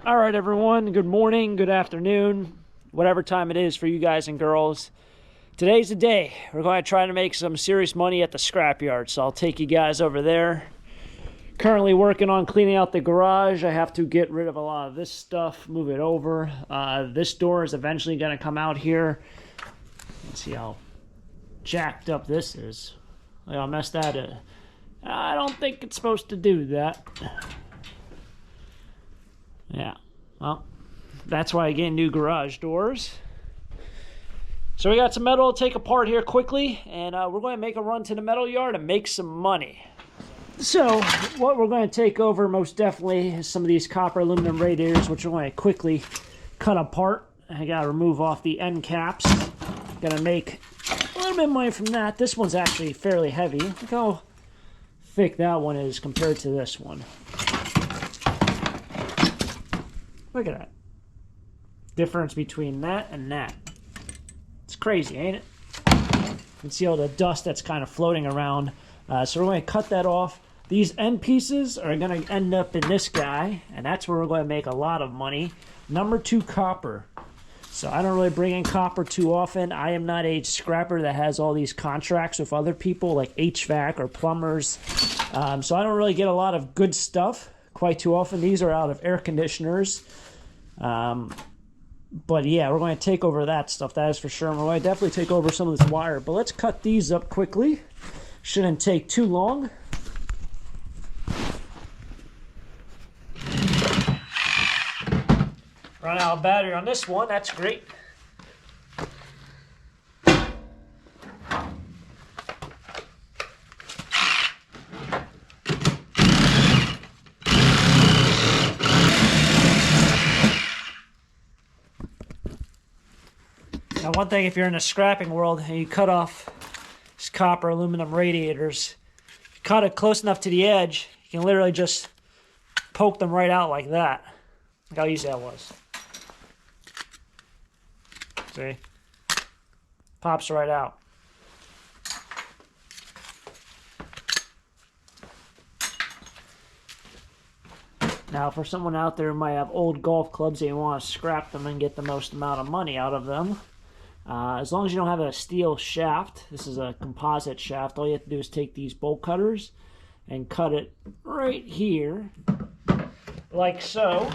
All right, everyone. Good morning, good afternoon, whatever time it is for you guys and girls. Today's the day. We're going to try to make some serious money at the scrapyard, so I'll take you guys over there. Currently working on cleaning out the garage. I have to get rid of a lot of this stuff, move it over. This door is eventually going to come out here. Let's see how jacked up this is. I'll mess that up. I don't think it's supposed to do that. Yeah, well, that's why I get new garage doors. So we got some metal to take apart here quickly, and we're going to make a run to the metal yard and make some money. So what we're going to take over most definitely is some of these copper aluminum radiators, which we're going to quickly cut apart. I got to remove off the end caps. Going to make a little bit of money from that. This one's actually fairly heavy. Look how thick that one is compared to this one. Look at that. Difference between that and that. It's crazy, ain't it? You can see all the dust that's kind of floating around. So we're going to cut that off. These end pieces are going to end up in this guy, and that's where we're going to make a lot of money. Number 2 copper. So I don't really bring in copper too often. I am not a scrapper that has all these contracts with other people like HVAC or plumbers. So I don't really get a lot of good stuff quite too often. These are out of air conditioners. But yeah, we're going to take over that stuff, that is for sure. And we're going to definitely take over some of this wire. But let's cut these up quickly. Shouldn't take too long. Run out of battery on this one, that's great. Now, one thing, if you're in the scrapping world and you cut off these copper aluminum radiators, if you cut it close enough to the edge, you can literally just poke them right out like that. Look how easy that was. See? Pops right out. Now, for someone out there who might have old golf clubs, they want to scrap them and get the most amount of money out of them. As long as you don't have a steel shaft, this is a composite shaft, all you have to do is take these bolt cutters and cut it right here, like so.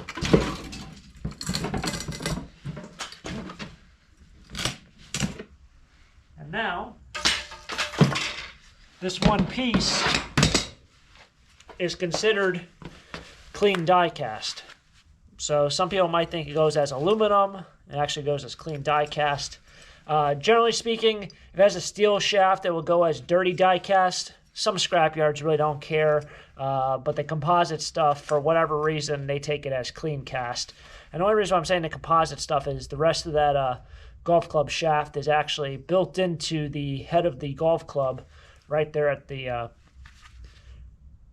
And now, this one piece is considered clean die cast. So some people might think it goes as aluminum. It actually goes as clean die cast. Generally speaking, if it has a steel shaft, it will go as dirty die cast. Some scrapyards really don't care, but the composite stuff, for whatever reason, they take it as clean cast. And the only reason why I'm saying the composite stuff is the rest of that golf club shaft is actually built into the head of the golf club, right there at the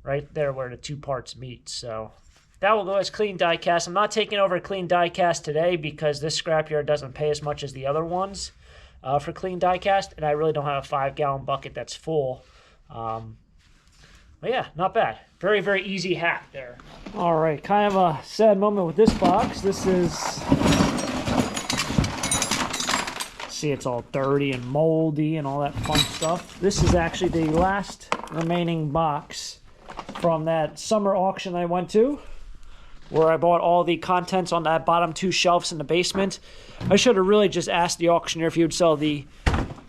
right there where the two parts meet. So that will go as clean die cast. I'm not taking over clean die cast today because this scrapyard doesn't pay as much as the other ones for clean die cast, and I really don't have a 5-gallon bucket that's full. But yeah, not bad. Very, very easy hack there. All right, kind of a sad moment with this box. This is, see, it's all dirty and moldy and all that fun stuff. This is actually the last remaining box from that summer auction I went to, where I bought all the contents on that bottom 2 shelves in the basement. I should have really just asked the auctioneer if he would sell the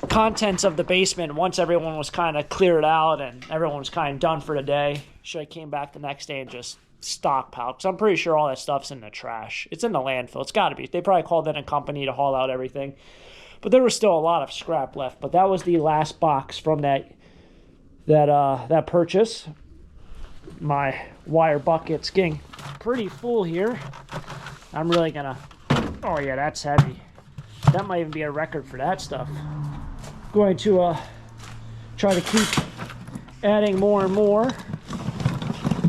contents of the basement once everyone was kind of cleared out and everyone was kind of done for the day. Should have came back the next day and just stockpiled, because I'm pretty sure all that stuff's in the trash. It's in the landfill. It's got to be. They probably called in a company to haul out everything. But there was still a lot of scrap left. But that was the last box from that purchase. My wire bucket's getting pretty full here. I'm really gonna, oh yeah, that's heavy. That might even be a record for that stuff. Going to try to keep adding more and more.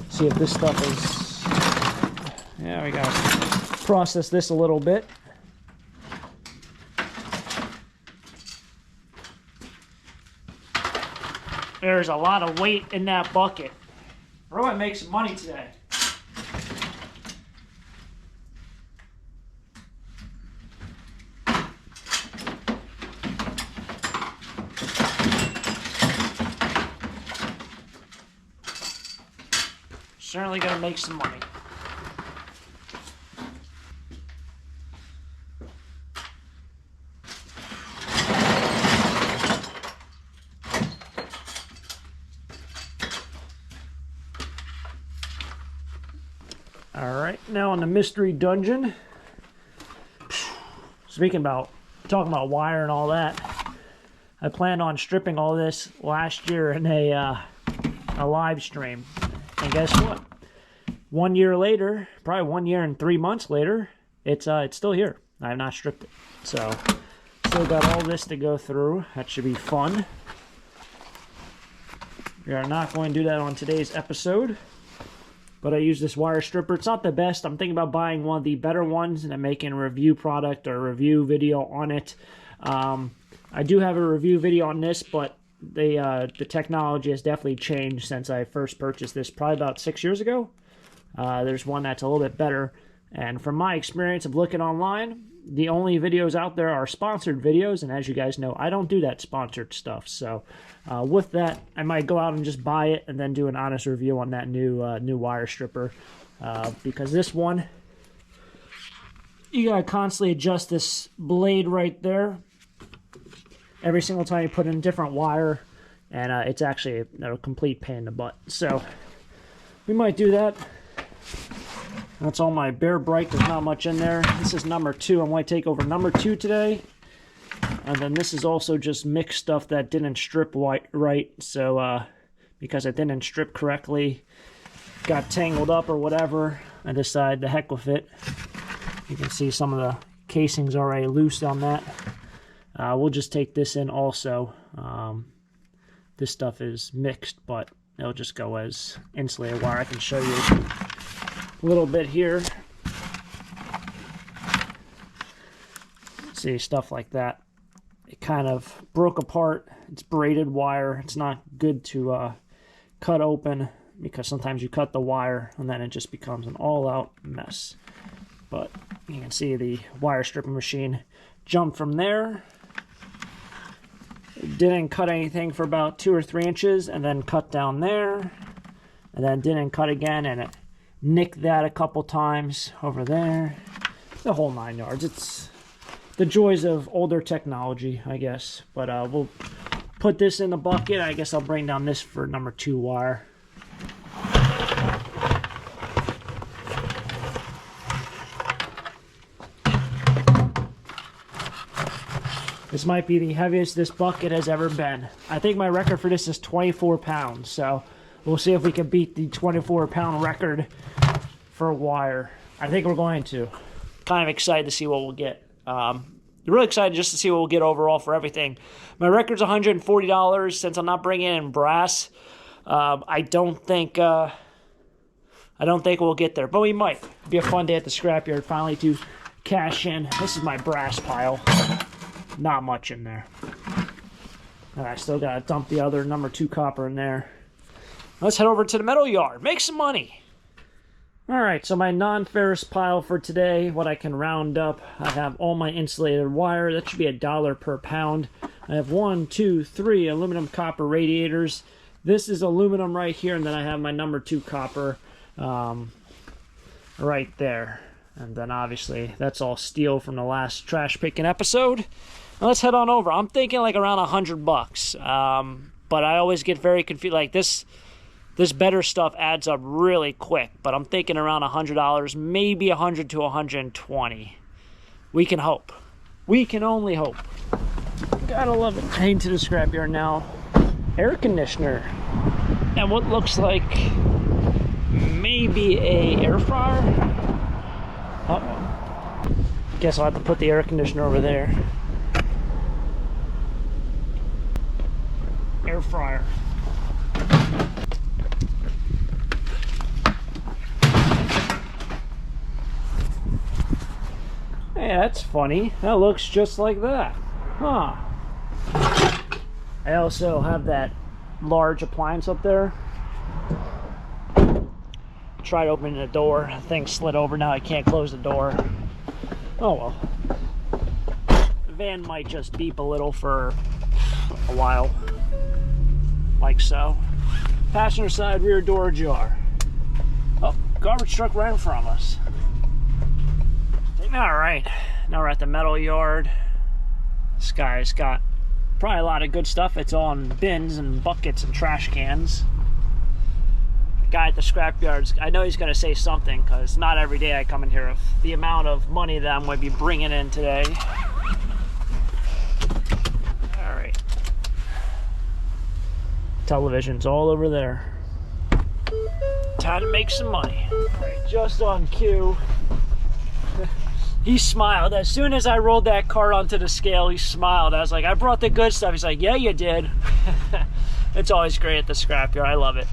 See if this stuff is, yeah, we gotta process this a little bit. There's a lot of weight in that bucket. We're going to make some money today. Certainly gonna make some money. All right, now on the mystery dungeon. Speaking about, talking about wire and all that, I planned on stripping all this last year in a live stream. And guess what? 1 year later, probably 1 year and 3 months later, it's still here. I have not stripped it. So, still got all this to go through. That should be fun. We are not going to do that on today's episode. But I use this wire stripper. It's not the best. I'm thinking about buying one of the better ones and then making a review product or a review video on it. I do have a review video on this, but the technology has definitely changed since I first purchased this, probably about 6 years ago. There's one that's a little bit better. And from my experience of looking online, the only videos out there are sponsored videos. And as you guys know, I don't do that sponsored stuff. So with that, I might go out and just buy it and then do an honest review on that new wire stripper. Because this one, you gotta constantly adjust this blade right there every single time you put in a different wire, and it's actually a complete pain in the butt. So we might do that. That's all my bare bright. There's not much in there. This is number 2. I'm going to take over number 2 today. And then this is also just mixed stuff that didn't strip right. So because it didn't strip correctly, got tangled up or whatever, I decided the heck with it. You can see some of the casings already loose on that. We'll just take this in also. This stuff is mixed, but it'll just go as insulated wire. I can show you a little bit here. See, stuff like that. It kind of broke apart. It's braided wire. It's not good to cut open because sometimes you cut the wire and then it just becomes an all-out mess. But you can see the wire stripping machine jumped from there. It didn't cut anything for about 2 or 3 inches and then cut down there. And then didn't cut again, and it nicked that a couple times over there. The whole 9 yards. It's the joys of older technology, I guess. But we'll put this in the bucket. I guess I'll bring down this for number 2 wire. This might be the heaviest this bucket has ever been. I think my record for this is 24 pounds, so we'll see if we can beat the 24-pound record for wire. I think we're going to. Kind of excited to see what we'll get. Really excited just to see what we'll get overall for everything. My record's $140 since I'm not bringing in brass. I don't think we'll get there, but we might. It'll be a fun day at the scrapyard finally to cash in. This is my brass pile. Not much in there. And I still gotta dump the other number 2 copper in there. Let's head over to the metal yard. Make some money. Alright, so my non-ferrous pile for today, what I can round up, I have all my insulated wire. That should be $1 per pound. I have 1, 2, 3 aluminum copper radiators. This is aluminum right here, and then I have my number 2 copper right there. And then obviously that's all steel from the last trash picking episode. Now let's head on over. I'm thinking like around $100. But I always get very confused. Like this better stuff adds up really quick. But I'm thinking around $100, maybe $100 to $120. We can hope. We can only hope. Gotta love it. Heading to the scrapyard now. Air conditioner. And what looks like maybe a air fryer. Uh-oh. Guess I'll have to put the air conditioner over there. Air fryer. Hey, that's funny. That looks just like that. Huh. I also have that large appliance up there. Tried opening the door. The thing slid over. Now I can't close the door. Oh well. The van might just beep a little for a while. Like so. Passenger side rear door ajar. garbage truck right in front of us. All right, now we're at the metal yard. This guy's got probably a lot of good stuff. It's all in bins and buckets and trash cans. Guy at the scrap yards, I know he's going to say something because not every day I come in here with the amount of money that I'm going to be bringing in today. All right. Television's all over there. Time to make some money. All right, just on cue. He smiled. As soon as I rolled that cart onto the scale, he smiled. I was like, I brought the good stuff. He's like, yeah, you did. It's always great at the scrapyard. I love it.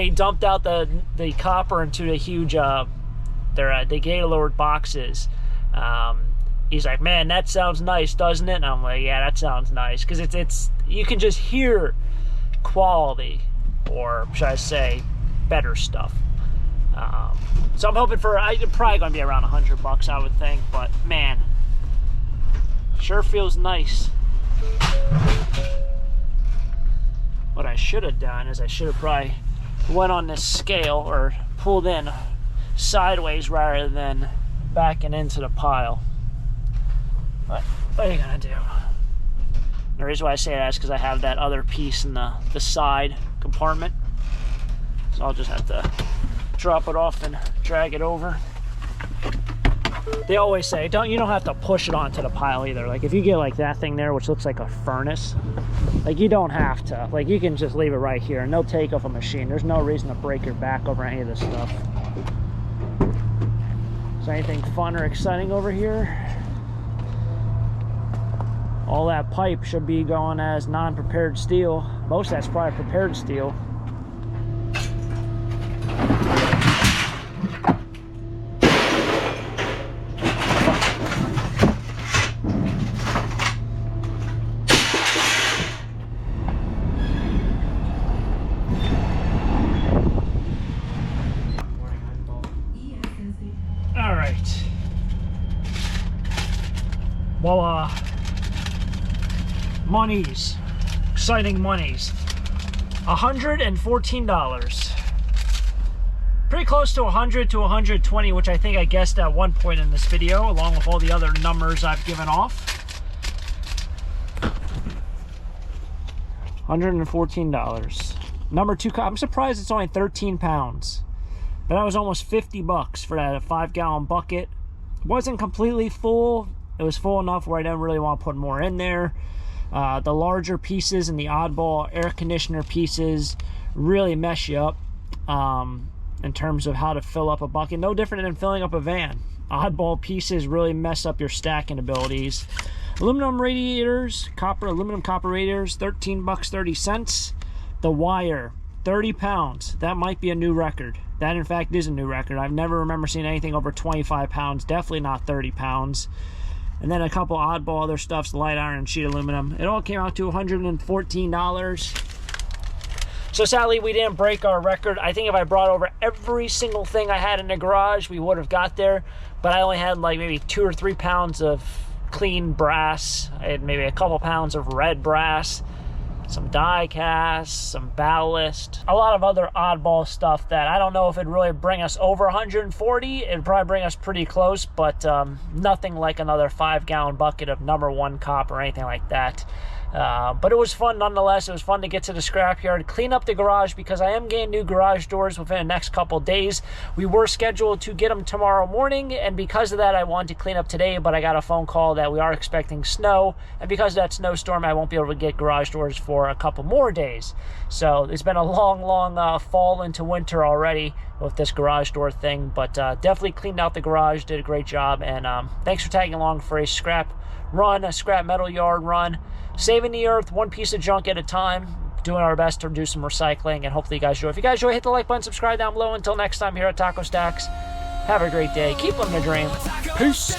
He dumped out the copper into the huge, the Gaylord boxes. He's like, man, that sounds nice, doesn't it? And I'm like, yeah, that sounds nice. Because it's you can just hear quality, or should I say, better stuff. So I'm hoping for, it's probably going to be around $100, I would think, but man, sure feels nice. What I should have done is I should have probably went on this scale or pulled in sideways rather than backing into the pile. But what are you going to do? The reason why I say that is because I have that other piece in the side compartment. So I'll just have to drop it off and drag it over. They always say, you don't have to push it onto the pile either. Like if you get like that thing there, which looks like a furnace, like you don't have to. Like you can just leave it right here and they'll take off a machine. There's no reason to break your back over any of this stuff. Is there anything fun or exciting over here? All that pipe should be going as non-prepared steel. Most of that's probably prepared steel. Well, monies, exciting monies, $114, pretty close to 100 to 120, which I think I guessed at one point in this video, along with all the other numbers I've given off. $114. Number 2, I'm surprised it's only 13 pounds, but that was almost $50 for that 5-gallon bucket. Wasn't completely full. It was full enough where I didn't really want to put more in there. The larger pieces and the oddball air conditioner pieces really mess you up in terms of how to fill up a bucket. No different than filling up a van. Oddball pieces really mess up your stacking abilities. Aluminum radiators, aluminum copper radiators, $13.30. The wire, 30 pounds. That might be a new record. That in fact is a new record. I've never remember seeing anything over 25 pounds. Definitely not 30 pounds. And then a couple oddball other stuffs, light iron and sheet aluminum. It all came out to $114. So sadly, we didn't break our record. I think if I brought over every single thing I had in the garage, we would have got there. But I only had like maybe 2 or 3 pounds of clean brass. I had maybe a couple pounds of red brass, some die cast, some ballast, a lot of other oddball stuff that I don't know if it'd really bring us over 140. It'd probably bring us pretty close, but nothing like another 5-gallon bucket of number 1 copper or anything like that. But it was fun nonetheless. It was fun to get to the scrapyard, clean up the garage, because I am getting new garage doors within the next couple days. We were scheduled to get them tomorrow morning, and because of that I wanted to clean up today, but I got a phone call that we are expecting snow, and because of that snowstorm I won't be able to get garage doors for a couple more days. So it's been a long fall into winter already with this garage door thing, but definitely cleaned out the garage, did a great job, and thanks for tagging along for a scrap metal yard run. Saving the earth one piece of junk at a time, doing our best to do some recycling, and hopefully you guys enjoy. If you guys enjoy, hit the like button, subscribe down below. Until next time here at Taco Stacks, have a great day. Keep living the dream. Peace.